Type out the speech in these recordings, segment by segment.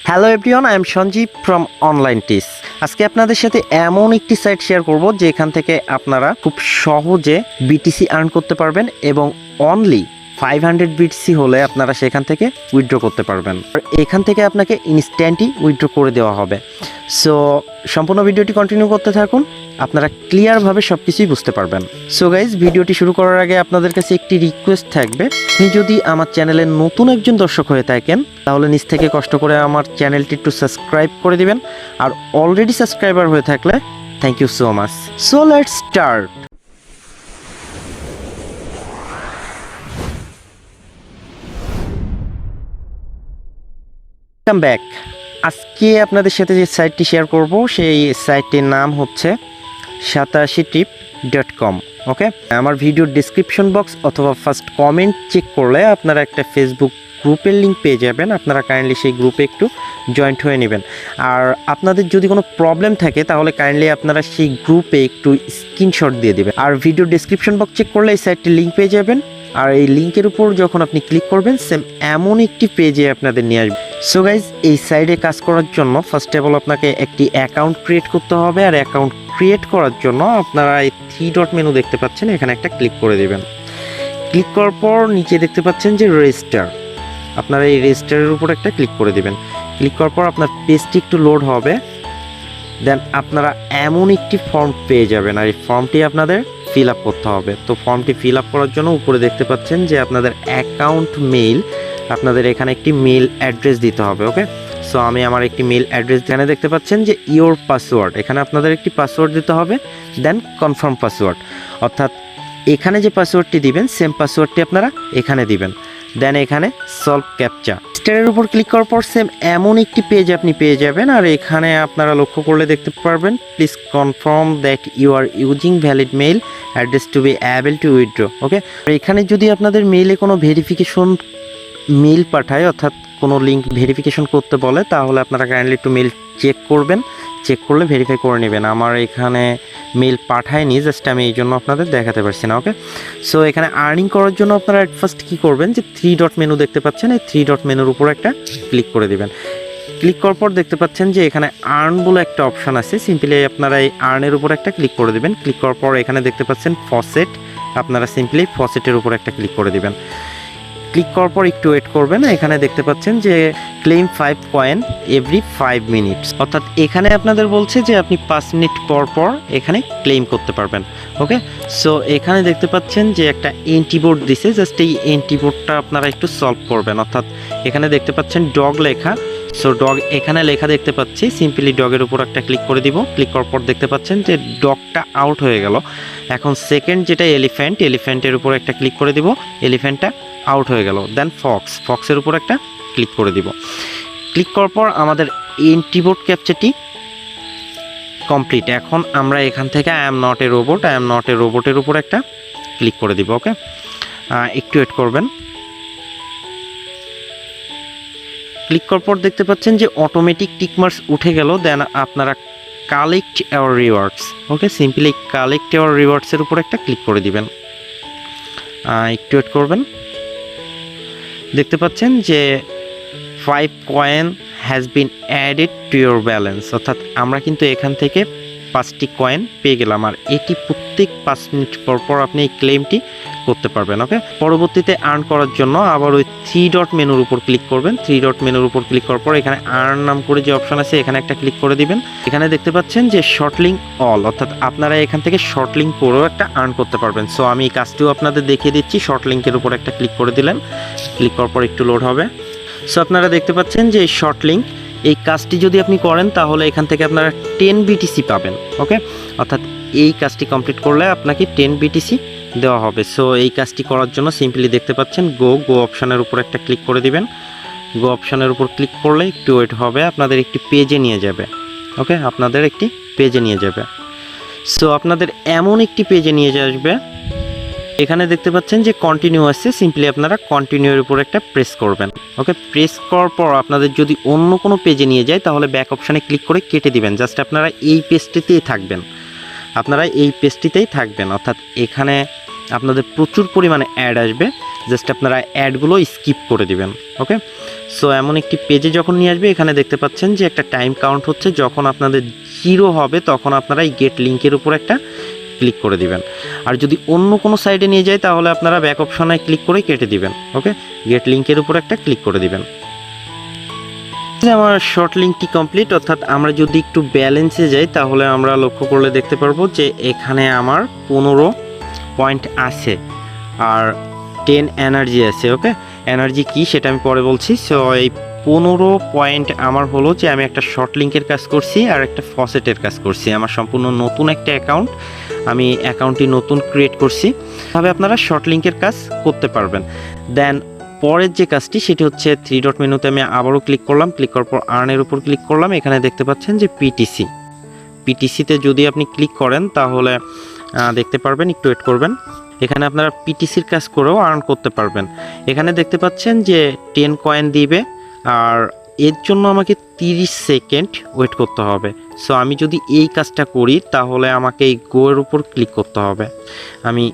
Hello everyone, I am Sanjeev from online টিস। আজকে আপনাদের সাথে এমন একটি সাইট শেয়ার করব যেখান থেকে আপনারা খুব সহজে বিটিসি আর্ন করতে পারবেন এবং অনলি 500 বিটিসি হলে আপনারা সেখান থেকে উইথড্র করতে পারবেন। আর এখান থেকে আপনাকে ইনস্ট্যান্টই উইথড্র করে দেওয়া হবে। সো সম্পূর্ণ ভিডিওটি কন্টিনিউ করতে থাকুন, আপনারা ক্লিয়ারভাবে সব কিছুই বুঝতে পারবেন। সো গাইজ, ভিডিওটি শুরু করার আগে আপনাদের কাছে একটি রিকোয়েস্ট থাকবে, আপনি যদি আমার চ্যানেলের নতুন একজন দর্শক হয়ে থাকেন তাহলে নিজ থেকে কষ্ট করে আমার চ্যানেলটি একটু সাবস্ক্রাইব করে দিবেন, আর অলরেডি সাবস্ক্রাইবার হয়ে থাকলে thank you so much. So let's start. Welcome back. আজকে আপনাদের সাথে যে সাইটটি শেয়ার করব সেই সাইটটির নাম হচ্ছে SatoshiTap.com। ওকে, আমার ভিডিওর ডিসক্রিপশন বক্স অথবা ফার্স্ট কমেন্ট চেক করলে আপনারা একটা ফেসবুক গ্রুপের লিঙ্ক পেয়ে যাবেন। আপনারা কাইন্ডলি সেই গ্রুপে একটু জয়েন্ট হয়ে নেবেন। আর আপনাদের যদি কোনো প্রবলেম থাকে তাহলে কাইন্ডলি আপনারা সেই গ্রুপে একটু স্ক্রিনশট দিয়ে দেবেন। আর ভিডিওর ডিসক্রিপশন বক্স চেক করলে এই সাইটটির লিঙ্ক পেয়ে যাবেন। আর এই লিঙ্কের উপর যখন আপনি ক্লিক করবেন সেম এমন একটি পেজে আপনাদের নিয়ে আসবে। সো গাইজ, এই সাইটে কাজ করার জন্য ফার্স্ট অফ অল আপনাকে একটি অ্যাকাউন্ট ক্রিয়েট করতে হবে। আর অ্যাকাউন্ট ক্রিয়েট করার জন্য আপনারা এই 3 ডট মেনু দেখতে পাচ্ছেন, এখানে একটা ক্লিক করে দেবেন। ক্লিক করার পর নিচে দেখতে পাচ্ছেন যে রেজিস্টার, আপনারা এই রেজিস্টারের উপর একটা ক্লিক করে দেবেন। ক্লিক করার পর আপনার পেজটি একটু লোড হবে, দেন আপনারা এমন একটি ফর্ম পেয়ে যাবেন। আর এই ফর্মটি আপনাদের ফিল আপ করতে হবে। তো ফর্মটি ফিল আপ করার জন্য উপরে দেখতে পাচ্ছেন যে আপনাদের অ্যাকাউন্ট মেইল, আপনাদের এখানে একটি মেইল অ্যাড্রেস দিতে হবে। ওকে, সো আমি আমার একটি মেইল অ্যাড্রেস এখানে দেখতে পাচ্ছেন যে ইওর পাসওয়ার্ড, এখানে আপনাদের একটি পাসওয়ার্ড দিতে হবে, দেন কনফার্ম পাসওয়ার্ড, অর্থাৎ এখানে যে পাসওয়ার্ডটি দিবেন সেম পাসওয়ার্ডটি আপনারা এখানে দিবেন। দেন এখানে সলভ ক্যাপচা, স্টারের উপর ক্লিক করার পর সেম এমন একটি পেজ আপনি পেয়ে যাবেন। আর এখানে আপনারা লক্ষ্য করলে দেখতে পারবেন please confirm that you are using valid mail address to be able to withdraw. Okay, এখানে যদি আপনাদের মেইলে কোনো ভেরিফিকেশন মেইল পাঠায়, অর্থাৎ কোনো লিঙ্ক ভেরিফিকেশন করতে বলে, তাহলে আপনারা কাইন্ডলি একটু মেইল চেক করবেন। চেক করলে ভেরিফাই করে নেবেন। আমার এখানে মেইল পাঠায়নি, জাস্ট আমি এই জন্য আপনাদের দেখাতে পারছি না। ওকে, সো এখানে আর্নিং করার জন্য আপনারা অ্যাট ফার্স্ট কী করবেন, যে 3 ডট মেনু দেখতে পাচ্ছেন, এই 3 ডট মেনুর উপর একটা ক্লিক করে দেবেন। ক্লিক করার পর দেখতে পাচ্ছেন যে এখানে আর্ন বলে একটা অপশান আছে, সিম্পলি আপনারা এই আর্নের উপর একটা ক্লিক করে দেবেন। ক্লিক করার পর এখানে দেখতে পাচ্ছেন ফসেট, আপনারা সিম্পলি ফসেটের উপর একটা ক্লিক করে দেবেন। ক্লিক করার পর একটু ওয়েট করবেন। এখানে দেখতে পাচ্ছেন যে ক্লেম 5 কয়েন এভরি 5 মিনিটস, অর্থাৎ এখানে আপনাদের বলছে যে আপনি 5 মিনিট পর পর এখানে ক্লেম করতে পারবেন। ওকে, সো এখানে দেখতে পাচ্ছেন যে একটা এন্টিবোর্ড দিছে, জাস্ট এই এন্টিবোর্ডটা আপনারা একটু সলভ করবেন। অর্থাৎ এখানে দেখতে পাচ্ছেন ডগ লেখা, সো ডগ এখানে লেখা দেখতে পাচ্ছি, সিম্পলি ডগের উপর একটা ক্লিক করে দিব। ক্লিক করার পর দেখতে পাচ্ছেন যে ডগটা আউট হয়ে গেল। এখন সেকেন্ড যেটা এলিফ্যান্ট, এলিফ্যান্টের উপর একটা ক্লিক করে দিব, এলিফ্যান্টটা আউট হয়ে গেল। দেন ফক্স, ফক্সের উপর একটা ক্লিক করে দিব। ক্লিক করার পর আমাদের এন্টিবোর্ড ক্যাপচারটি কমপ্লিট। এখন আমরা এখান থেকে I am not a robot, I am not a রোবটের উপর একটা ক্লিক করে দিব। ওকে, একটু ওয়েট করবেন। ক্লিক করার পর দেখতে পাচ্ছেন যে অটোমেটিক টিকমার্কস উঠে গেল। দেন আপনারা collect our rewards, okay, simply collect our রিওয়ার্ডসের উপর একটা ক্লিক করে দিবেন। একটু ওয়েট করবেন। দেখতে পাচ্ছেন যে 5 coin has been added to your balance, অর্থাৎ আমরা কিন্তু এখান থেকে 5টি কয়েন পেয়ে গেলাম। আর এটি প্রত্যেক 5 মিনিট পর পর আপনি এই ক্লেমটি করতে পারবেন। ওকে, পরবর্তীতে আর্ন করার জন্য আবার ওই 3 ডট মেনুর উপর ক্লিক করবেন। 3 ডট মেনুর উপর ক্লিক করার পর এখানে আর্ন নাম করে যে অপশন আছে এখানে একটা ক্লিক করে দিবেন। এখানে দেখতে পাচ্ছেন যে শর্ট লিঙ্ক অল, অর্থাৎ আপনারা এখান থেকে শর্ট লিঙ্ক করেও একটা আর্ন করতে পারবেন। সো আমি এই কাজটিও আপনাদের দেখিয়ে দিচ্ছি। শর্ট লিঙ্কের উপর একটা ক্লিক করে দিলেন, ক্লিক করার পর একটু লোড হবে। সো আপনারা দেখতে পাচ্ছেন যে এই শর্ট লিঙ্ক, এই কাজটি যদি আপনি করেন তাহলে এখান থেকে আপনারা 10 বিটিসি পাবেন। ওকে, অর্থাৎ এই কাজটি কমপ্লিট করলে আপনাকে 10 বিটিসি দেওয়া হবে। সো এই কাজটি করার জন্য সিম্পলি দেখতে পাচ্ছেন গো অপশানের উপর একটা ক্লিক করে দিবেন। গো অপশানের উপর ক্লিক করলে একটু ওয়েট হবে, আপনাদের একটি পেজে নিয়ে যাবে। ওকে, আপনাদের একটি পেজে নিয়ে যাবে। সো আপনাদের এমন একটি পেজে নিয়ে আসবে, এখানে দেখতে পাচ্ছেন যে কন্টিনিউ আছে, সিম্পলি আপনারা কন্টিনিউর উপর একটা প্রেস করবেন। ওকে, প্রেস করার পর আপনাদের যদি অন্য কোনো পেজে নিয়ে যায় তাহলে ব্যাক অপশানে ক্লিক করে কেটে দিবেন। জাস্ট আপনারা এই পেজটিতেই থাকবেন, আপনারা এই পেজটিতেই থাকবেন। অর্থাৎ এখানে আপনাদের প্রচুর পরিমাণে অ্যাড আসবে, জাস্ট আপনারা অ্যাডগুলো স্কিপ করে দিবেন। ওকে, সো এমন একটি পেজে যখন নিয়ে আসবে, এখানে দেখতে পাচ্ছেন যে একটা টাইম কাউন্ট হচ্ছে, যখন আপনাদের 0 হবে তখন আপনারা এই গেট লিঙ্কের উপর একটা ক্লিক করে দিবেন। আর যদি অন্য কোনো সাইডে নিয়ে যায় তাহলে আপনারা ব্যাক অপশনে ক্লিক করে কেটে দিবেন। ওকে, গেট লিঙ্কের উপর একটা ক্লিক করে দিবেন। আমার শর্ট লিঙ্কটি কমপ্লিট, অর্থাৎ আমরা যদি একটু ব্যালেন্সে যাই তাহলে আমরা লক্ষ্য করলে দেখতে পারবো যে এখানে আমার 15 পয়েন্ট আছে আর 10 এনার্জি আছে। ওকে, এনার্জি কি সেটা আমি পরে বলছি। সো এই 15 পয়েন্ট আমার হলো যে আমি একটা শর্ট লিঙ্কের কাজ করছি আর একটা ফসেটের কাজ করছি। আমার সম্পূর্ণ নতুন একটা অ্যাকাউন্ট, আমি অ্যাকাউন্টটি নতুন ক্রিয়েট করছি। তবে আপনারা শর্ট লিঙ্কের কাজ করতে পারবেন। দেন পরের যে কাজটি সেটি হচ্ছে 3 ডট মেনুতে আমি আবারও ক্লিক করলাম, ক্লিক করার পর আর্নের উপর ক্লিক করলাম। এখানে দেখতে পাচ্ছেন যে পিটিসিতে যদি আপনি ক্লিক করেন তাহলে দেখতে পারবেন, একটু ওয়েট করবেন, এখানে আপনারা পিটিসির কাজ করেও আর্ন করতে পারবেন। এখানে দেখতে পাচ্ছেন যে 10 কয়েন দিবে আর এর জন্য আমাকে 30 সেকেন্ড ওয়েট করতে হবে। সো আমি যদি এই কাজটা করি তাহলে আমাকে এই গো এর উপর ক্লিক করতে হবে। আমি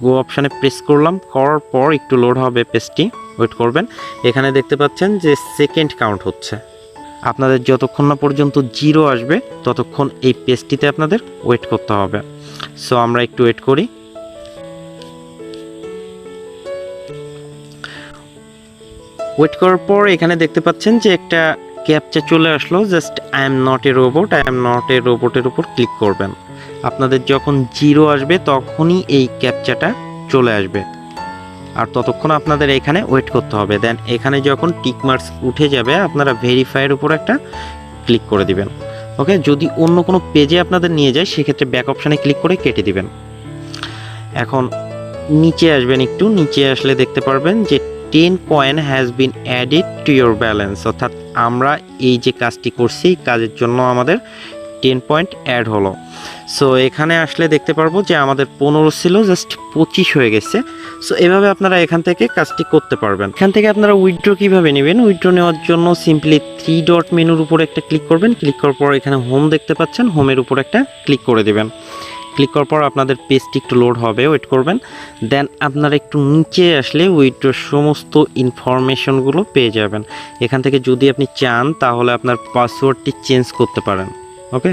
গো অপশানে প্রেস করলাম, করার পর একটু লোড হবে পেজটি, ওয়েট করবেন। এখানে দেখতে পাচ্ছেন যে সেকেন্ড কাউন্ট হচ্ছে। আপনাদের যতক্ষণ না পর্যন্ত 0 আসবে ততক্ষণ এই পেজটিতে আপনাদের ওয়েট করতে হবে। সো আমরা একটু ওয়েট করি। ওয়েট করার পর এখানে দেখতে পাচ্ছেন যে একটা ক্যাপচা চলে আসলো, just I am not a রোবটের উপর ক্লিক করবেন। আপনাদের যখন 0 আসবে তখনই এই ক্যাপচাটা চলে আসবে আর ততক্ষণ আপনাদের এখানে ওয়েট করতে হবে। দেন এখানে যখন টিক মার্কস উঠে যাবে আপনারা ভেরিফাইয়ের উপর একটা ক্লিক করে দিবেন। ওকে, যদি অন্য কোনো পেজে আপনাদের নিয়ে যায় সেক্ষেত্রে ব্যাক অপশানে ক্লিক করে কেটে দিবেন। এখন নিচে আসবেন, একটু নিচে আসলে দেখতে পারবেন যে 10 coin has been added to your balance, অর্থাৎ আমরা এই যে কাজটি করছি এই কাজের জন্য আমাদের 10 পয়েন্ট অ্যাড হলো। সো এখানে আসলে দেখতে পারবো যে আমাদের 15 ছিল, জাস্ট 25 হয়ে গেছে। সো এভাবে আপনারা এখান থেকে কাজটি করতে পারবেন। এখান থেকে আপনারা উইথড্র কিভাবে নেবেন, উইথড্র নেওয়ার জন্য সিম্পলি 3 ডট মেনুর উপর একটা ক্লিক করবেন, ক্লিক করার পর এখানে হোম দেখতে পাচ্ছেন, হোমের উপর একটা ক্লিক করে দেবেন। ক্লিক করার পর আপনাদের পেজটি একটু লোড হবে, ওয়েট করবেন। দেন আপনারা একটু নিচে আসলে উইথড্রর সমস্ত ইনফরমেশনগুলো পেয়ে যাবেন। এখান থেকে যদি আপনি চান তাহলে আপনার পাসওয়ার্ডটি চেঞ্জ করতে পারেন। ওকে,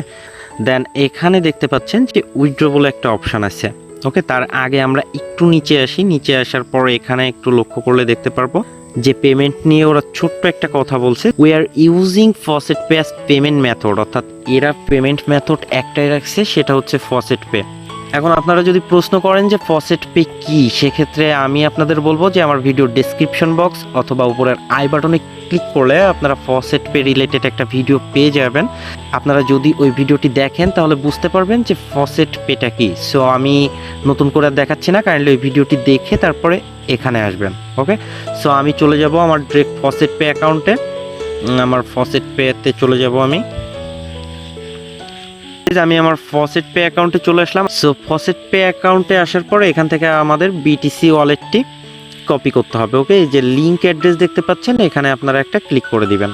দেন এখানে দেখতে পাচ্ছেন যে উইথড্র বলে একটা অপশান আছে। ওকে, তার আগে আমরা একটু নিচে আসি। নিচে আসার পর এখানে একটু লক্ষ্য করলে দেখতে পারবো যে পেমেন্ট নিয়ে ওরা ছোট্ট একটা কথা বলছে, we are using faucet pay as payment method, অর্থাৎ এরা পেমেন্ট মেথড একটাই রাখছে, সেটা হচ্ছে ফসেট পে। এখন আপনারা যদি প্রশ্ন করেন যে ফসেট পে কি, সেক্ষেত্রে আমি আপনাদের বলবো যে আমার ভিডিও ডেসক্রিপশন বক্স অথবা উপরের আই বাটনে ক্লিক করলে আপনারা ফসেট পে রিলেটেড একটা ভিডিও পেয়ে যাবেন। আপনারা যদি ওই ভিডিওটি দেখেন তাহলে বুঝতে পারবেন যে ফসেট পেটা কি। সো আমি নতুন করে আর দেখাচ্ছি না, কাইন্ডলি ওই ভিডিওটি দেখে তারপরে এখানে আসবেন। ওকে, সো আমি চলে যাব আমার ডিরেক্ট ফসেট পে অ্যাকাউন্টে, আমার ফসেট পেতে চলে যাব। আমি আমার ফসেট পে অ্যাকাউন্টে চলে আসলাম। সো ফসেট পে অ্যাকাউন্টে আসার পরে এখান থেকে আমাদের বিটিসি ওয়ালেটটি কপি করতে হবে। ওকে, এই যে লিঙ্ক অ্যাড্রেস দেখতে পাচ্ছেন এখানে আপনারা একটা ক্লিক করে দিবেন।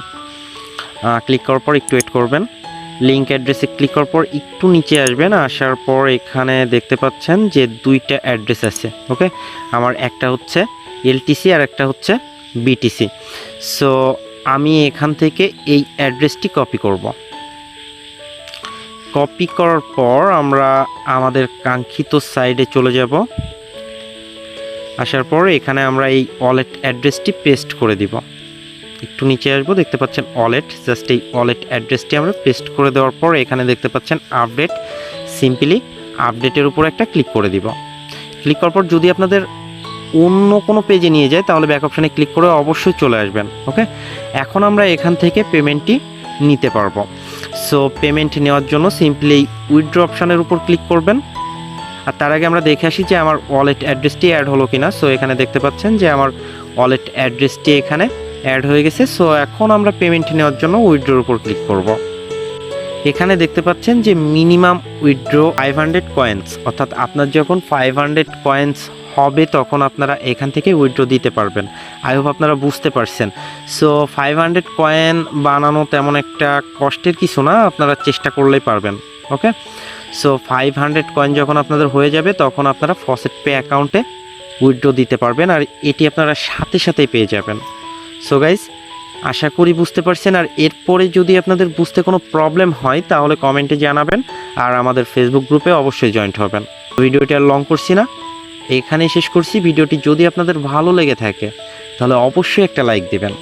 ক্লিক করার পর একটু ওয়েট করবেন। লিঙ্ক অ্যাড্রেসে ক্লিক করার পর একটু নিচে আসবেন, আসার পর এখানে দেখতে পাচ্ছেন যে 2টা অ্যাড্রেস আছে। ওকে, আমার একটা হচ্ছে এলটিসি আর একটা হচ্ছে বিটিসি। সো আমি এখান থেকে এই অ্যাড্রেসটি কপি করব। কপি করার পর আমরা আমাদের কাঙ্ক্ষিত সাইডে চলে যাব। আসার পর এখানে আমরা এই ওয়ালেট অ্যাড্রেসটি পেস্ট করে দিব। একটু নিচে আসবো, দেখতে পাচ্ছেন ওয়ালেট, জাস্ট এই ওয়ালেট অ্যাড্রেসটি আমরা পেস্ট করে দেওয়ার পর এখানে দেখতে পাচ্ছেন আপডেট, সিম্পলি আপডেটের উপর একটা ক্লিক করে দিব। ক্লিক করার পর যদি আপনাদের অন্য কোনো পেজে নিয়ে যায় তাহলে ব্যাক অপশানে ক্লিক করে অবশ্যই চলে আসবেন। ওকে, এখন আমরা এখান থেকে পেমেন্টটি নিতে পারবো। সো পেমেন্ট নেওয়ার জন্য সিম্পলি উইথড্র অপশানের উপর ক্লিক করবেন। আর তার আগে আমরা দেখে আসি যে আমার ওয়ালেট অ্যাড্রেসটি অ্যাড হলো কিনা। সো এখানে দেখতে পাচ্ছেন যে আমার ওয়ালেট অ্যাড্রেসটি এখানে অ্যাড হয়ে গেছে। সো এখন আমরা পেমেন্ট নেওয়ার জন্য উইথড্রোর উপর ক্লিক করব। এখানে দেখতে পাচ্ছেন যে মিনিমাম উইথড্রো 500 কয়েন্স, অর্থাৎ আপনার যখন 500 কয়েন্স হবে তখন আপনারা এখান থেকে উইথড্র দিতে পারবেন। আই হোপ আপনারা বুঝতে পারছেন। সো 500 কয়েন বানানো তেমন একটা কষ্টের কিছু না, আপনারা চেষ্টা করলেই পারবেন। ওকে, সো 500 কয়েন যখন আপনাদের হয়ে যাবে তখন আপনারা ফসেট পে অ্যাকাউন্টে উইথড্র দিতে পারবেন, আর এটি আপনারা সাথে সাথেই পেয়ে যাবেন। সো গাইস, আশা করি বুঝতে পারছেন। আর এরপরে যদি আপনাদের বুঝতে কোনো প্রবলেম হয় তাহলে কমেন্টে জানাবেন, আর আমাদের ফেসবুক গ্রুপে অবশ্যই জয়েন্ট হবেন। ভিডিওটি আর লং করছি না, এখানেই শেষ করছি। ভিডিওটি যদি আপনাদের ভালো লেগে থাকে তাহলে অবশ্যই একটা লাইক দেবেন।